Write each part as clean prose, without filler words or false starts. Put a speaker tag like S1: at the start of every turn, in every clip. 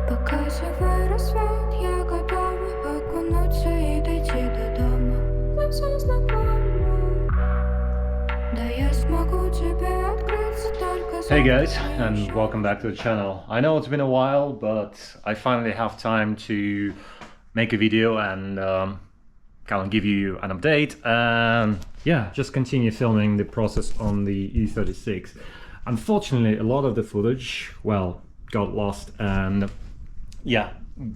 S1: Покажи рассвет, я готова окунуться и дойти до дома. Мы все знакомы. Да я смогу тебе открыться только
S2: Hey guys, and welcome back to the channel. I know it's been a while, but I finally have time to make a video and kind of give you an update and yeah, just continue filming the process on the E36. Unfortunately, a lot of the footage, well, got lost, and yeah,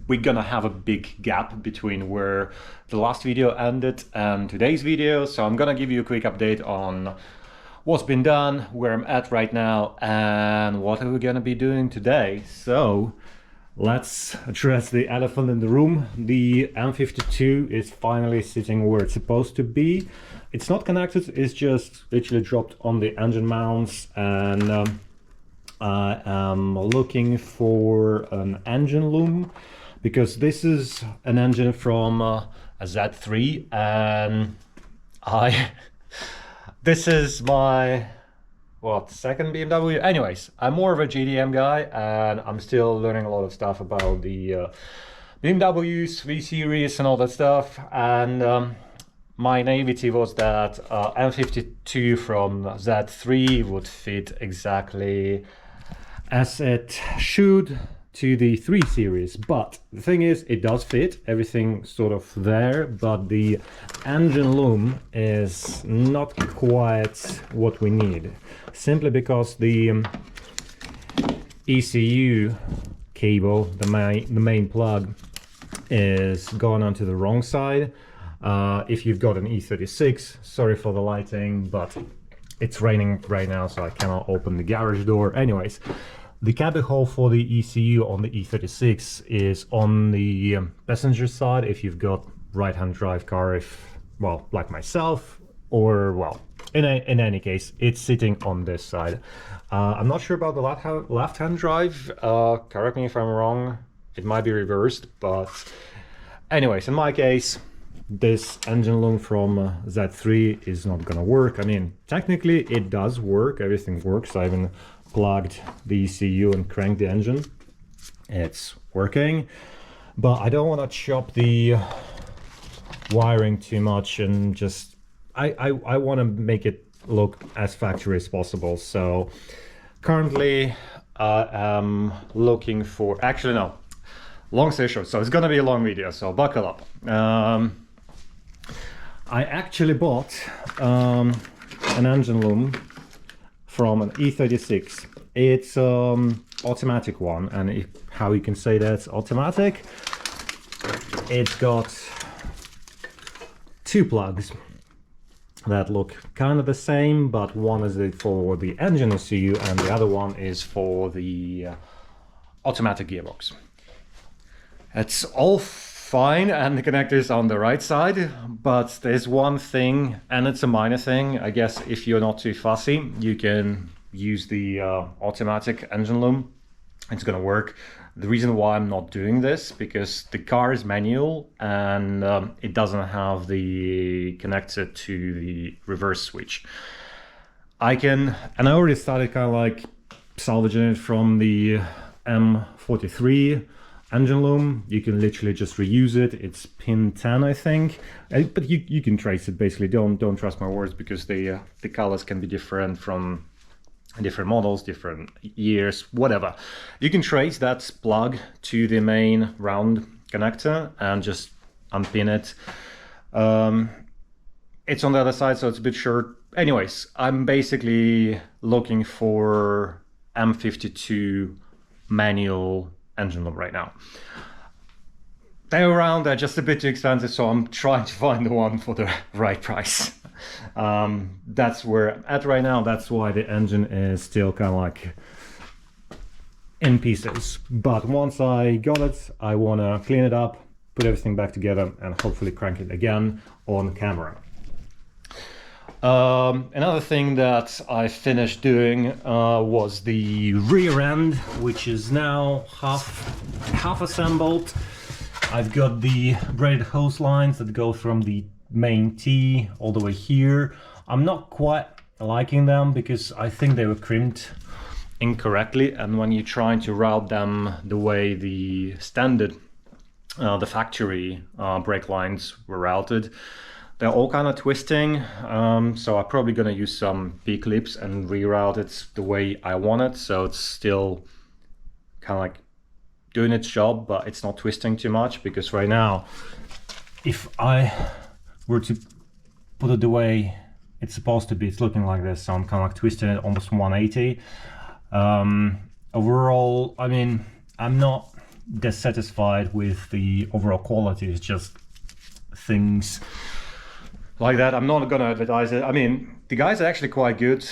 S2: we're gonna have a big gap between where the last video ended and today's video, so I'm gonna give you a quick update on what's been done, where I'm at right now, and what are we gonna be doing today. So let's address the elephant in the room. The M52 is finally sitting where it's supposed to be. It's not connected, it's just literally dropped on the engine mounts, and I am looking for an engine loom because this is an engine from a Z3, and this is my second BMW. Anyways, I'm more of a GDM guy, and I'm still learning a lot of stuff about the BMWs, V series and all that stuff, and my naivety was that M52 from Z3 would fit exactly as it should to the 3 series, but the thing is, it does fit everything sort of there, but the engine loom is not quite what we need, simply because the ECU cable, the main plug, is going onto the wrong side. If you've got an E36, sorry for the lighting, but it's raining right now, so I cannot open the garage door. Anyways, the cubby hole for the ECU on the E36 is on the passenger side if you've got right-hand drive car, if, well, like myself, or, well, in any case, it's sitting on this side. I'm not sure about the left-hand drive, correct me if I'm wrong, it might be reversed, but anyways, in my case, this engine loom from Z3 is not gonna work. I mean, technically it does work, everything works. I even plugged the ECU and cranked the engine. It's working, but I don't want to chop the wiring too much, and just I want to make it look as factory as possible. So currently I am looking for, actually no, long story short, so it's gonna be a long video, so buckle up. I actually bought an engine loom from an E36. It's automatic one, and how you can say that's automatic, it's got 2 plugs that look kind of the same, but one is for the engine ECU and the other one is for the automatic gearbox. It's all fine, and the connector is on the right side, but there's one thing, and it's a minor thing. I guess if you're not too fussy, you can use the automatic engine loom. It's gonna work. The reason why I'm not doing this, because the car is manual and it doesn't have the connector to the reverse switch. I already started kind of like salvaging it from the M43 engine loom. You can literally just reuse it. It's pin 10, I think, but you can trace it. Basically, don't trust my words, because the colors can be different from different models, different years, whatever. You can trace that plug to the main round connector and just unpin it. It's on the other side, so it's a bit short. Anyways, I'm basically looking for M52 manual engine loom right now. They're around, they're just a bit too expensive, so I'm trying to find the one for the right price. That's where I'm at right now. That's why the engine is still kind of like in pieces. But once I got it, I want to clean it up, put everything back together, and hopefully crank it again on camera. Another thing that I finished doing was the rear end, which is now half assembled. I've got the braided hose lines that go from the main T all the way here. I'm not quite liking them because I think they were crimped incorrectly, and when you're trying to route them the way the standard, the factory brake lines were routed, they're all kind of twisting. So I'm probably gonna use some P-clips and reroute it the way I want it, so it's still kind of like doing its job, but it's not twisting too much. Because right now, if I were to put it the way it's supposed to be, it's looking like this. So I'm kind of like twisting it almost 180. Overall, I mean, I'm not dissatisfied with the overall quality. It's just things like that. I'm not gonna advertise it. I mean, the guys are actually quite good,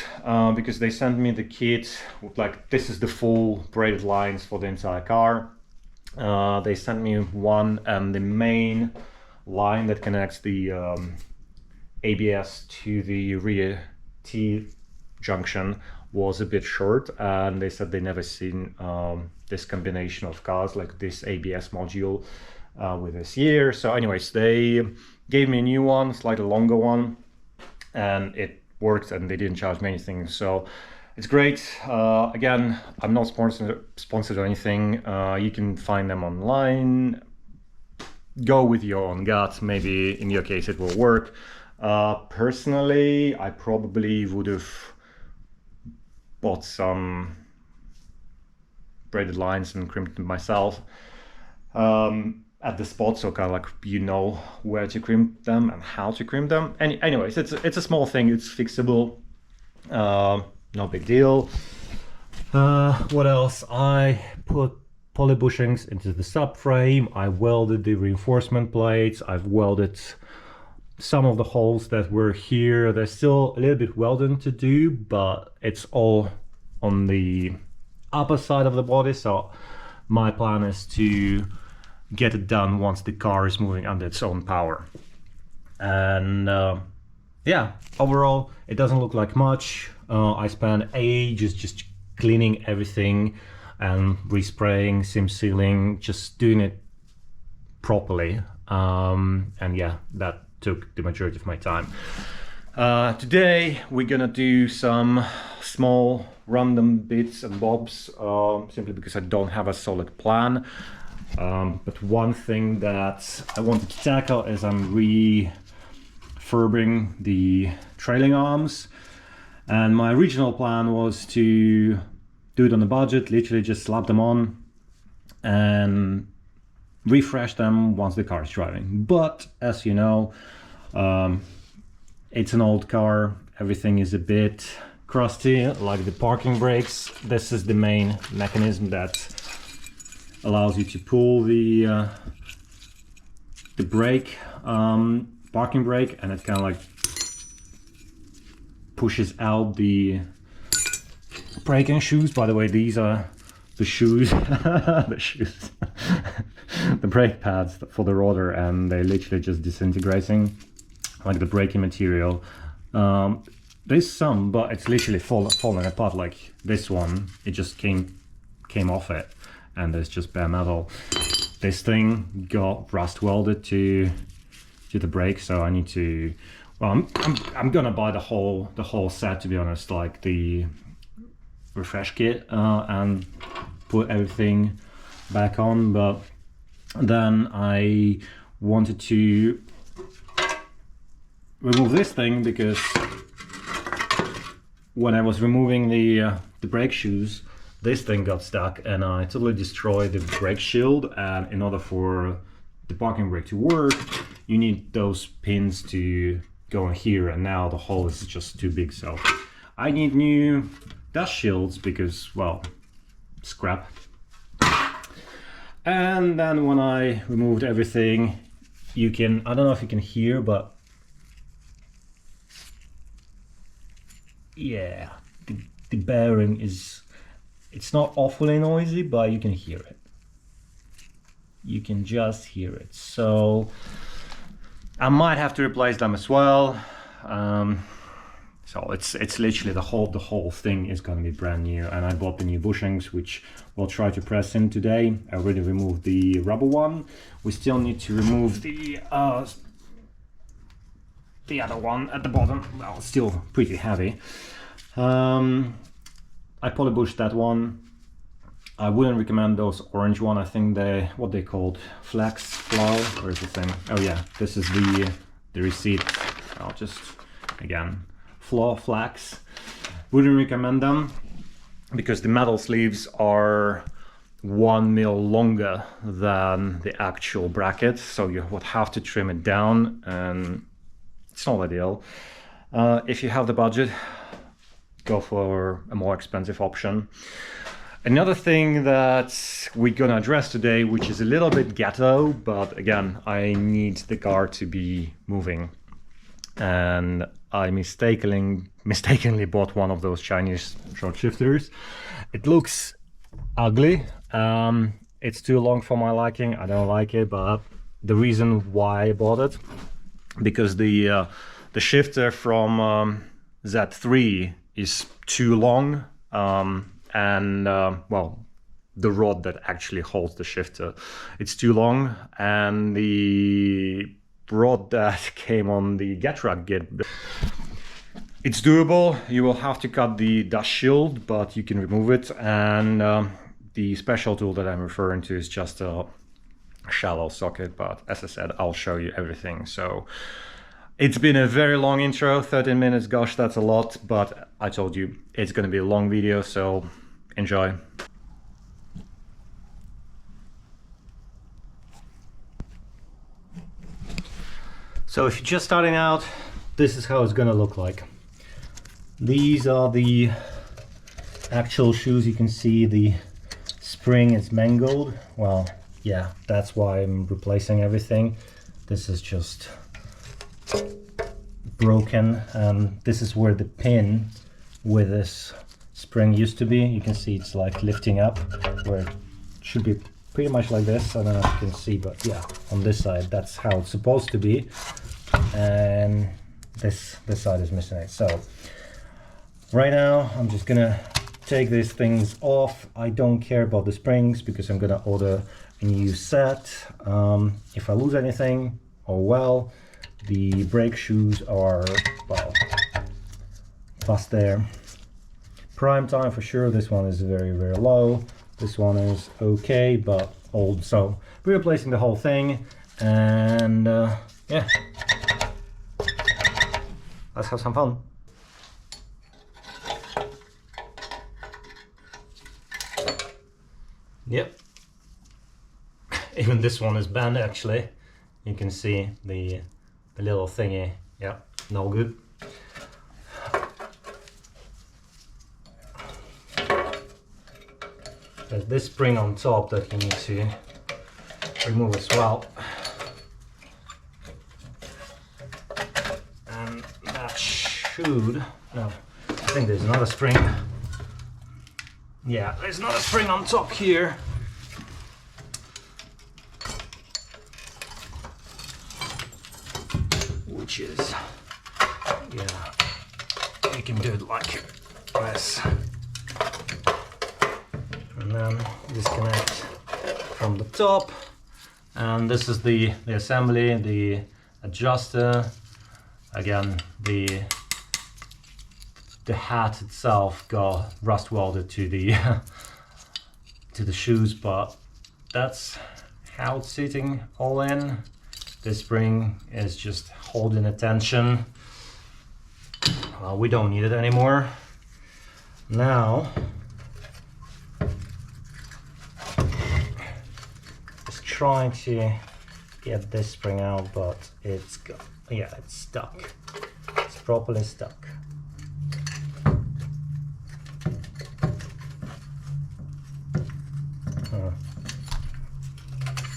S2: because they sent me the kit with, like, this is the full braided lines for the entire car. They sent me one, and the main line that connects the ABS to the rear T junction was a bit short, and they said they never seen this combination of cars, like this ABS module with this here. So anyways, they gave me a new one, slightly longer one, and it worked, and they didn't charge me anything, so it's great. Again, I'm not sponsored or anything. You can find them online. Go with your own gut. Maybe in your case it will work. Personally, I probably would have bought some braided lines and crimped them myself at the spot, so kind of like you know where to crimp them and how to crimp them. Anyways, it's a small thing, it's fixable, no big deal. What else? I put poly bushings into the subframe. I welded the reinforcement plates. I've welded some of the holes that were here. There's still a little bit welding to do, but it's all on the upper side of the body, so my plan is to get it done once the car is moving under its own power. And yeah, overall it doesn't look like much. I spent ages just cleaning everything and respraying, sim sealing, just doing it properly. And yeah, that took the majority of my time. Today we're gonna do some small random bits and bobs, simply because I don't have a solid plan. But one thing that I wanted to tackle is I'm refurbing the trailing arms, and my original plan was to do it on a budget, literally just slap them on and refresh them once the car is driving. But as you know, it's an old car, everything is a bit crusty, like the parking brakes. This is the main mechanism that allows you to pull the brake, parking brake, and it kind of like pushes out the braking shoes. By the way, these are the shoes, the shoes, the brake pads for the rotor, and they're literally just disintegrating, like the braking material. There's some, but it's literally falling apart. Like this one, it just came off it, and there's just bare metal. This thing got rust welded to the brake, so I need to. Well, I'm gonna buy the whole set, to be honest, like the refresh kit, and put everything back on. But then I wanted to remove this thing, because when I was removing the brake shoes, this thing got stuck and I totally destroyed the brake shield. And in order for the parking brake to work, you need those pins to go in here, and now the hole is just too big, so I need new dust shields because, well, scrap. And then when I removed everything, you can, I don't know if you can hear, but yeah, the bearing is, it's not awfully noisy, but you can hear it. You can just hear it. So I might have to replace them as well. So it's literally the whole thing is going to be brand new. And I bought the new bushings, which we'll try to press in today. I already removed the rubber one. We still need to remove the other one at the bottom. Well, it's still pretty heavy. I polybushed that one. I wouldn't recommend those orange one. I think they, what they called, flax flour. Where's the thing? Oh yeah, this is the receipt. I'll just, again, flax. Wouldn't recommend them because the metal sleeves are 1 mil longer than the actual bracket, so you would have to trim it down, and it's not ideal. If you have the budget, go for a more expensive option. Another thing that we're gonna address today, which is a little bit ghetto, but again, I need the car to be moving. And I mistakenly bought one of those Chinese short shifters. It looks ugly. It's too long for my liking. I don't like it, but the reason why I bought it, because the shifter from Z3 is too long. Well, the rod that actually holds the shifter, it's too long, and the rod that came on the Getrag kit, it's doable. You will have to cut the dust shield, but you can remove it, and the special tool that I'm referring to is just a shallow socket, but as I said, I'll show you everything. So it's been a very long intro, 13 minutes, gosh, that's a lot, but I told you it's going to be a long video, so enjoy. So if you're just starting out, this is how it's going to look like. These are the actual shoes. You can see the spring is mangled. Well, yeah, that's why I'm replacing everything. This is just broken, and this is where the pin with this spring used to be. You can see it's like lifting up, where it should be pretty much like this. I don't know if you can see, but yeah, on this side that's how it's supposed to be, and this side is missing it. So right now I'm just gonna take these things off. I don't care about the springs because I'm gonna order a new set. If I lose anything, oh well. The brake shoes are, well, past their prime time for sure. This one is very, very low. This one is okay, but old. So we're replacing the whole thing, and yeah, let's have some fun. Yep. Even this one is bent actually. You can see the little thingy. Yeah, no good. There's this spring on top that you need to remove as well. And that should, no, I think there's another spring. Yeah, there's another spring on top here. Which is, yeah, you can do it like this. And then disconnect from the top. And this is the assembly, the adjuster. Again, the hat itself got rust welded to the to the shoes, but that's how it's sitting all in. This spring is just holding attention. We don't need it anymore. Now, just trying to get this spring out, but it's got, yeah, it's stuck. It's properly stuck.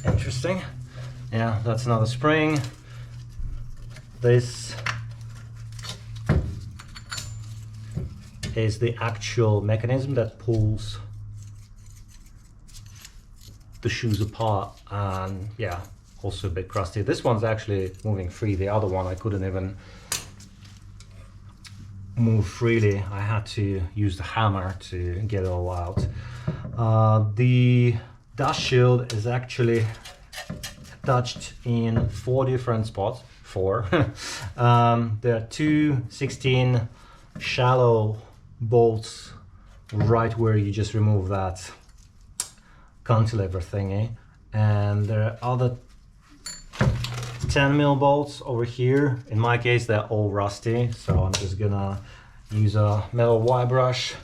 S2: Interesting. Yeah, that's another spring. This is the actual mechanism that pulls the shoes apart, and yeah, also a bit crusty. This one's actually moving free. The other one I couldn't even move freely. I had to use the hammer to get it all out. The dust shield is actually attached in 4 different spots. 4. There are 2 16 shallow bolts right where you just remove that cantilever thingy. And there are other 10mm bolts over here. In my case, they're all rusty, so I'm just gonna use a metal wire brush,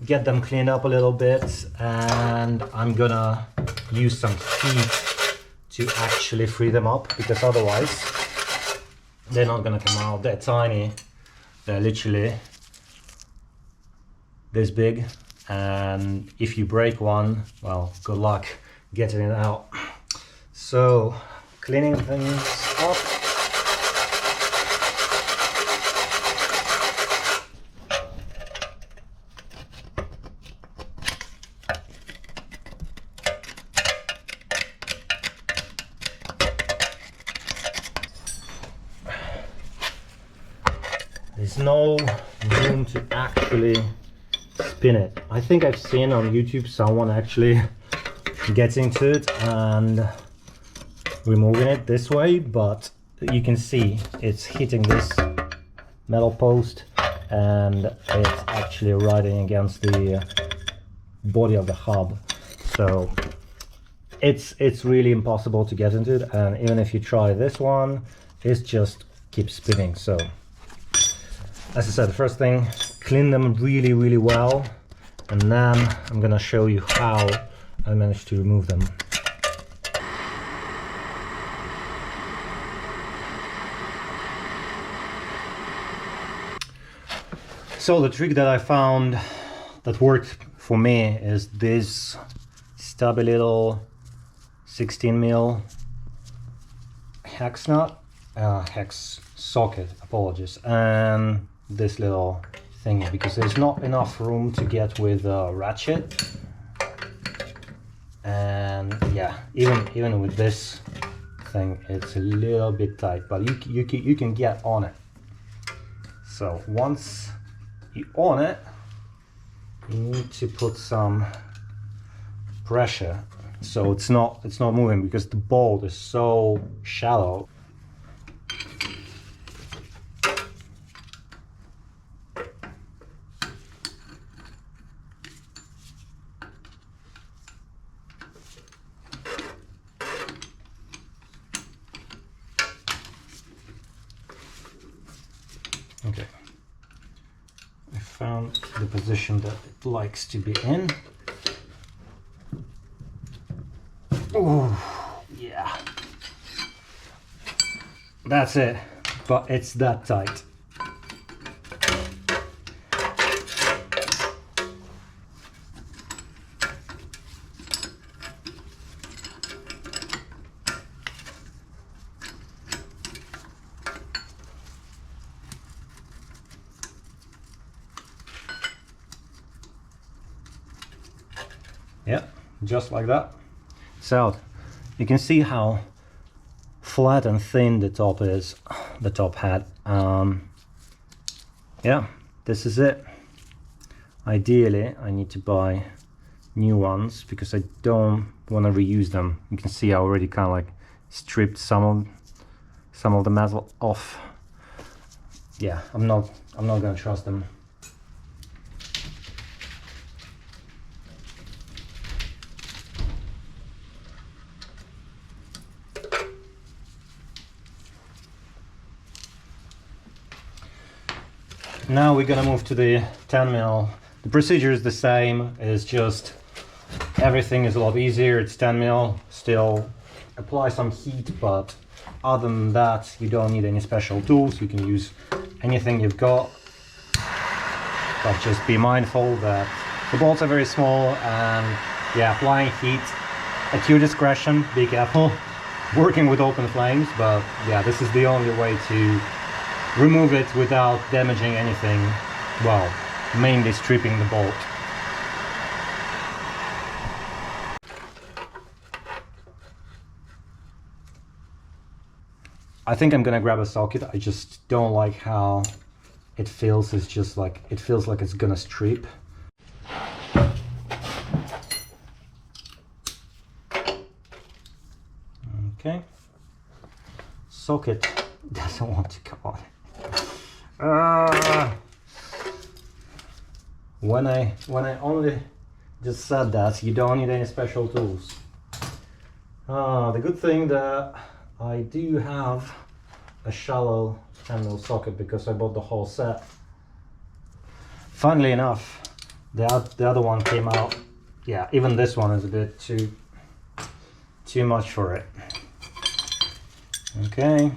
S2: get them cleaned up a little bit, and I'm gonna use some heat to actually free them up, because otherwise they're not gonna come out. They're tiny, they're literally this big, and if you break one, well, good luck getting it out. So cleaning things up. There's no room to actually spin it. I think I've seen on YouTube someone actually getting to it and removing it this way, but you can see it's hitting this metal post and it's actually riding against the body of the hub, so it's really impossible to get into it. And even if you try this one, it just keeps spinning. So as I said, the first thing, clean them really well, and then I'm gonna show you how I managed to remove them. So the trick that I found that worked for me is this stubby little 16mm hex nut, hex socket, apologies, and this little thingy, because there's not enough room to get with a ratchet. And yeah, even with this thing, it's a little bit tight, but you can get on it. So once you on it, you need to put some pressure so it's not moving, because the bolt is so shallow. Okay, I found the position that it likes to be in. Oh, yeah. That's it, but it's that tight. Yeah, just like that. So you can see how flat and thin the top is, the top hat. Yeah, this is it. Ideally, I need to buy new ones because I don't want to reuse them. You can see I already kind of like stripped some of the metal off. Yeah, I'm not gonna trust them. Now we're gonna move to the 10mm. The procedure is the same, it's just everything is a lot easier. It's 10mm, still apply some heat, but other than that you don't need any special tools. You can use anything you've got, but just be mindful that the bolts are very small, and yeah, applying heat at your discretion. Be careful working with open flames, but yeah, this is the only way to remove it without damaging anything, well, mainly stripping the bolt. I think I'm gonna grab a socket. I just don't like how it feels. It's just like, it feels like it's gonna strip. Okay, socket doesn't want to come on. when I only just said that you don't need any special tools. The good thing that I do have a shallow 10mm socket because I bought the whole set. Funnily enough, the other one came out. Yeah, even this one is a bit too much for it. Okay.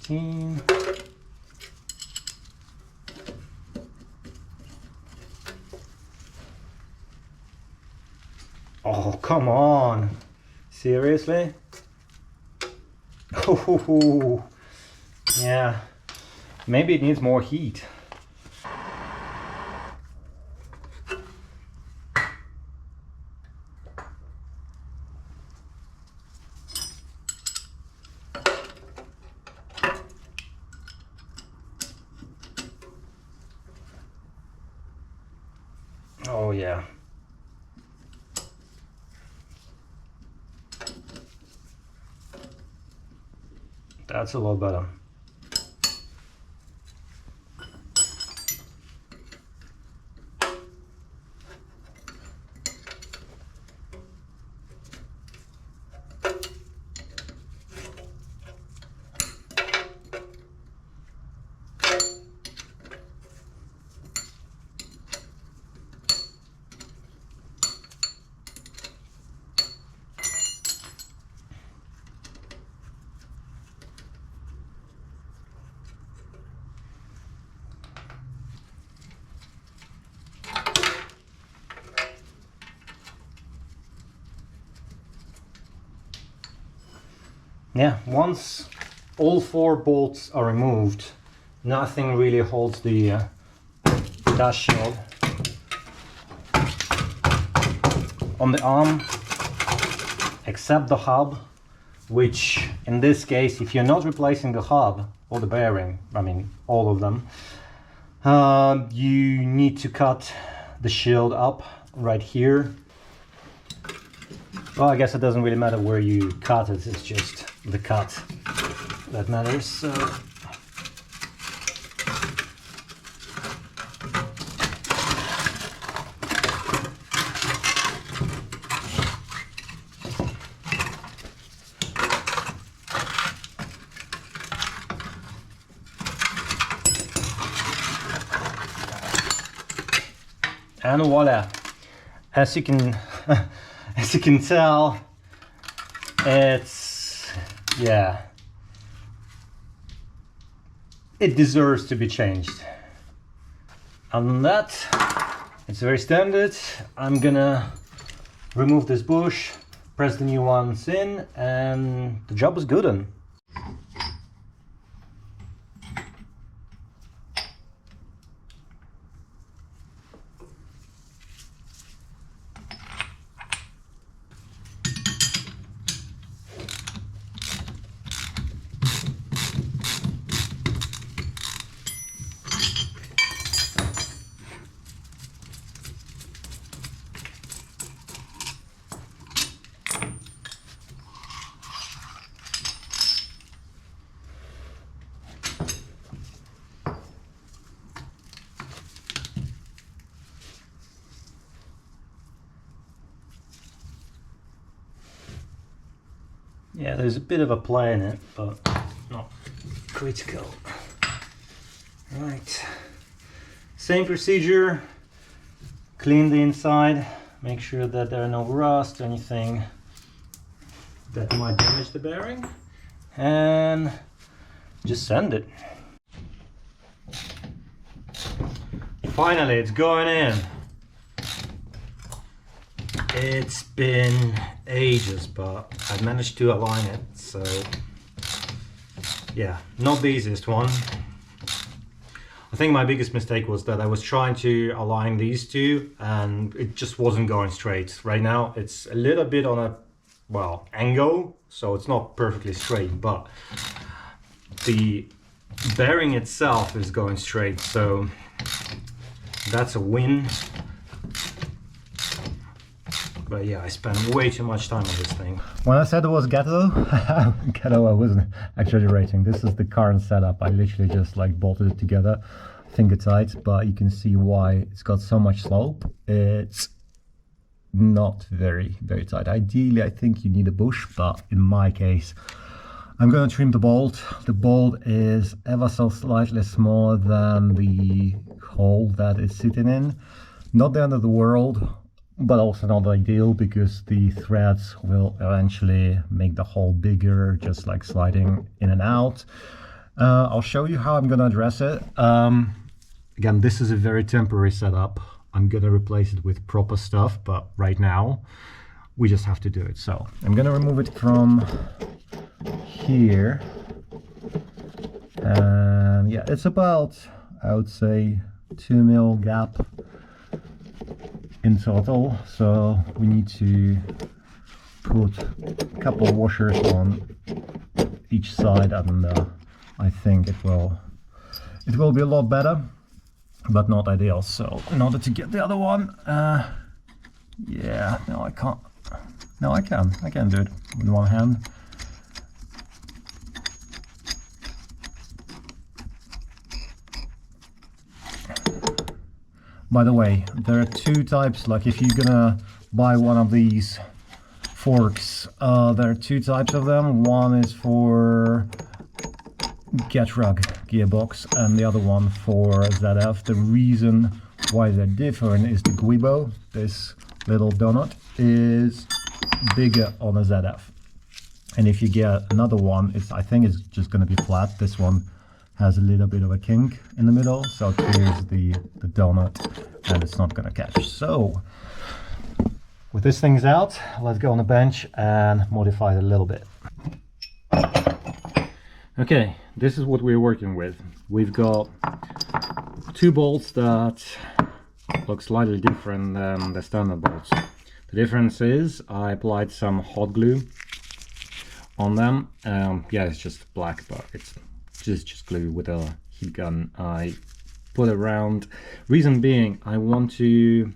S2: 17. Oh, come on. Seriously? Oh, yeah. Maybe it needs more heat. Oh yeah. That's a lot better. Yeah, once all 4 bolts are removed, nothing really holds the dash shield on the arm except the hub, which in this case, if you're not replacing the hub or the bearing, I mean all of them, you need to cut the shield up right here. Well, I guess it doesn't really matter where you cut it, it's just the cut that matters. So and voila, as you can as you can tell, it's, yeah, it deserves to be changed. Other than that, it's very standard. I'm gonna remove this bush, press the new ones in, and the job is good on. Yeah, there's a bit of a play in it, but not critical. Right, same procedure. Clean the inside, make sure that there are no rust or anything that might damage the bearing, and just sand it. Finally, it's going in. It's been ages, but I've managed to align it, so yeah, not the easiest one. I think my biggest mistake was that I was trying to align these two and it just wasn't going straight. Right now it's a little bit on a, well, angle, so it's not perfectly straight, but the bearing itself is going straight, so that's a win. But yeah, I spent way too much time on this thing. When I said it was ghetto, I wasn't exaggerating. This is the current setup. I literally just like bolted it together, finger tight, but you can see why it's got so much slope. It's not very tight. Ideally, I think you need a bush, but in my case, I'm going to trim the bolt. The bolt is ever so slightly smaller than the hole that it's sitting in. Not the end of the world, but also not ideal, because the threads will eventually make the hole bigger, just like sliding in and out. I'll show you how I'm going to address it. Again, this is a very temporary setup. I'm going to replace it with proper stuff, but right now we just have to do it. So I'm going to remove it from here, and yeah, it's about, I would say, 2 mil gap in total, so we need to put a couple of washers on each side, and I think it will be a lot better, but not ideal. So in order to get the other one, yeah, no, I can't. No, I can do it with one hand. By the way, there are two types. Like, if you're gonna buy one of these forks, there are two types of them. One is for Getrug gearbox and the other one for ZF. The reason why they're different is the guibo, this little donut, is bigger on a ZF. And if you get another one, I think it's just going to be flat. This one has a little bit of a kink in the middle, so it clears the donut and it's not going to catch. So with these things out, let's go on the bench and modify it a little bit. Okay, this is what we're working with. We've got two bolts that look slightly different than the standard bolts. The difference is I applied some hot glue on them. Yeah, it's just black, but it's just glue with a heat gun. I put around. Reason being, I want to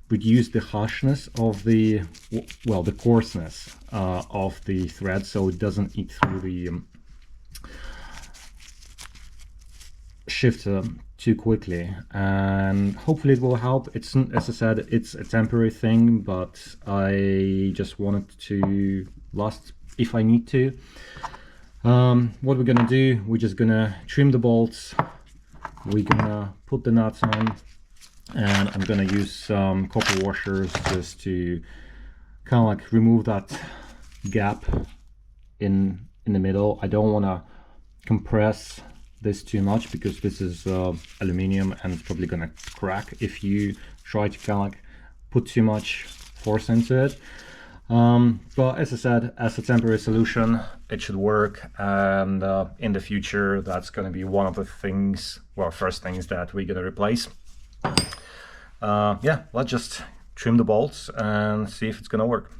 S2: reduce the harshness of the, well, the coarseness of the thread, so it doesn't eat through the shifter too quickly, and hopefully it will help. It's, as I said, it's a temporary thing, but I just want it to last if I need to. What we're gonna do, we're just gonna trim the bolts, we're gonna put the nuts on, and I'm gonna use some copper washers just to kind of like remove that gap in the middle. I don't want to compress this too much because this is aluminium and it's probably gonna crack if you try to kind of like put too much force into it. But as I said, as a temporary solution, it should work, and in the future that's going to be one of the things, well, first things that we're going to replace. Yeah, let's just trim the bolts and see if it's going to work.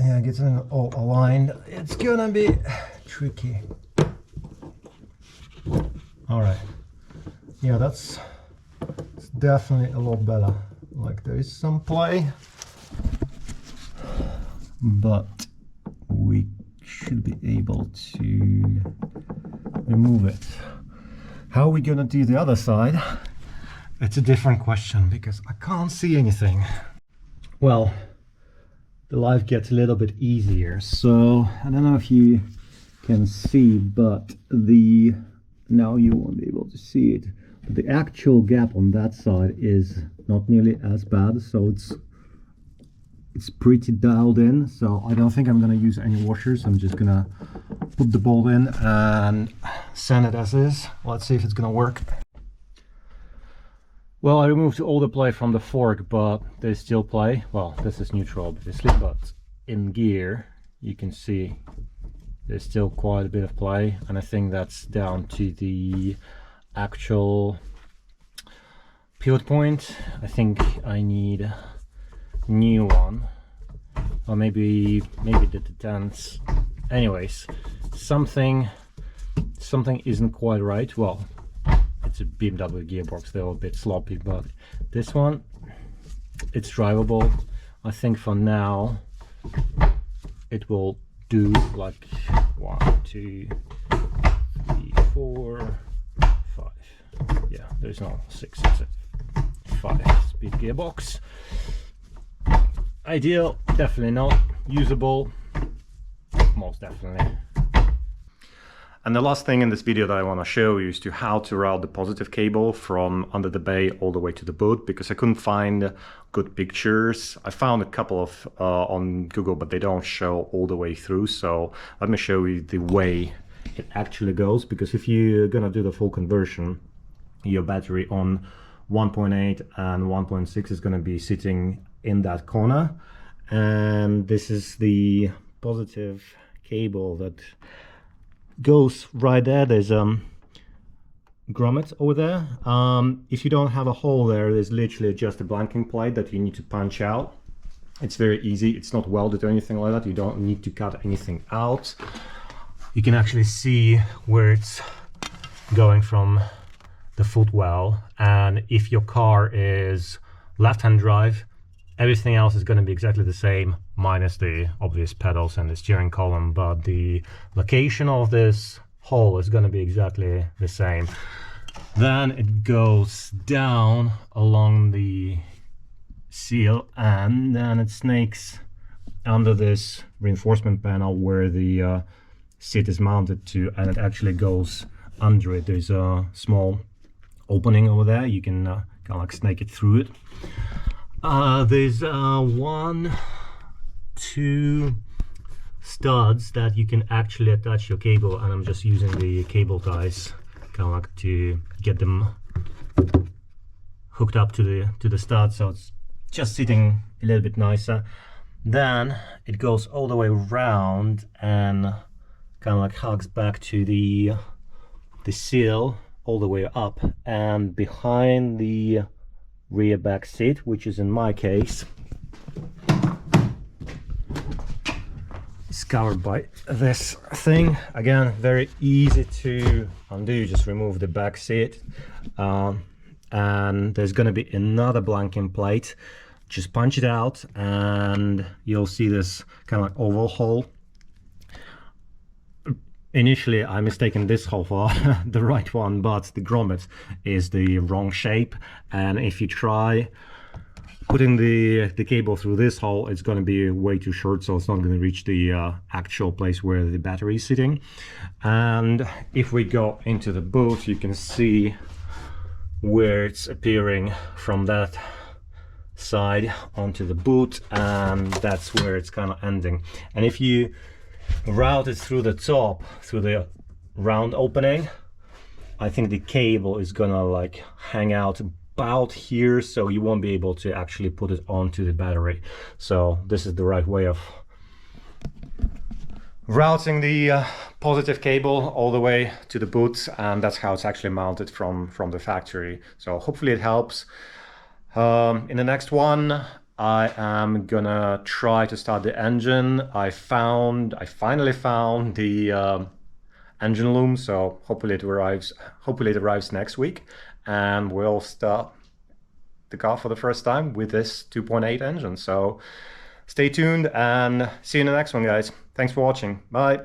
S2: Yeah, getting it all aligned, it's gonna be tricky. All right, yeah, it's definitely a lot better. Like, there is some play, but we should be able to remove it. How are we gonna do the other side? It's a different question because I can't see anything. Well, the life gets a little bit easier. So I don't know if you can see, but now you won't be able to see it, but the actual gap on that side is not nearly as bad, so it's pretty dialed in. So I don't think I'm going to use any washers. I'm just gonna put the bolt in and sand it as is. Let's see if it's gonna work. Well, I removed all the play from the fork, but there's still play. Well, this is neutral obviously, but in gear you can see there's still quite a bit of play, and I think that's down to the actual pivot point. I think I need new one, or maybe the 10s. Anyways, something isn't quite right. Well, it's a BMW gearbox, they're a bit sloppy, but this one, it's drivable. I think for now it will do. Like 1, 2, 3, 4, 5. Yeah, there's no 6, it's a 5-speed gearbox. Ideal, definitely not. Usable, most definitely. And the last thing in this video that I want to show you is how to route the positive cable from under the bay all the way to the boot, because I couldn't find good pictures. I found a couple of on Google, but they don't show all the way through. So let me show you the way it actually goes, because if you're gonna do the full conversion, your battery on 1.8 and 1.6 is gonna be sitting in that corner, and this is the positive cable that goes right there. There's grommet over there. If you don't have a hole there, there's literally just a blanking plate that you need to punch out. It's very easy, it's not welded or anything like that. You don't need to cut anything out. You can actually see where it's going from the footwell, and if your car is left-hand drive, everything else is going to be exactly the same, minus the obvious pedals and the steering column, but the location of this hole is going to be exactly the same. Then it goes down along the seal, and then it snakes under this reinforcement panel where the seat is mounted to, and it actually goes under it. There's a small opening over there, you can kind of like snake it through it. There's 1, 2 studs that you can actually attach your cable, and I'm just using the cable ties kind of like to get them hooked up to the stud, so it's just sitting a little bit nicer. Then it goes all the way around and kind of like hugs back to the seal all the way up, and behind the rear back seat, which is in my case is covered by this thing. Again, very easy to undo, just remove the back seat, and there's going to be another blanking plate. Just punch it out and you'll see this kind of like oval hole. Initially I mistaken this hole for the right one, but the grommet is the wrong shape, and if you try putting the cable through this hole, it's going to be way too short, so it's not going to reach the actual place where the battery is sitting. And if we go into the boot, you can see where it's appearing from that side onto the boot, and that's where it's kind of ending. And if you route it through the top, through the round opening, I think the cable is gonna like hang out about here, so you won't be able to actually put it onto the battery. So this is the right way of routing the positive cable all the way to the boot, and that's how it's actually mounted from the factory. So hopefully it helps. In the next one, I am gonna try to start the engine. I finally found the engine loom, so hopefully it arrives next week, and we'll start the car for the first time with this 2.8 engine. So stay tuned and see you in the next one, guys. Thanks for watching. Bye.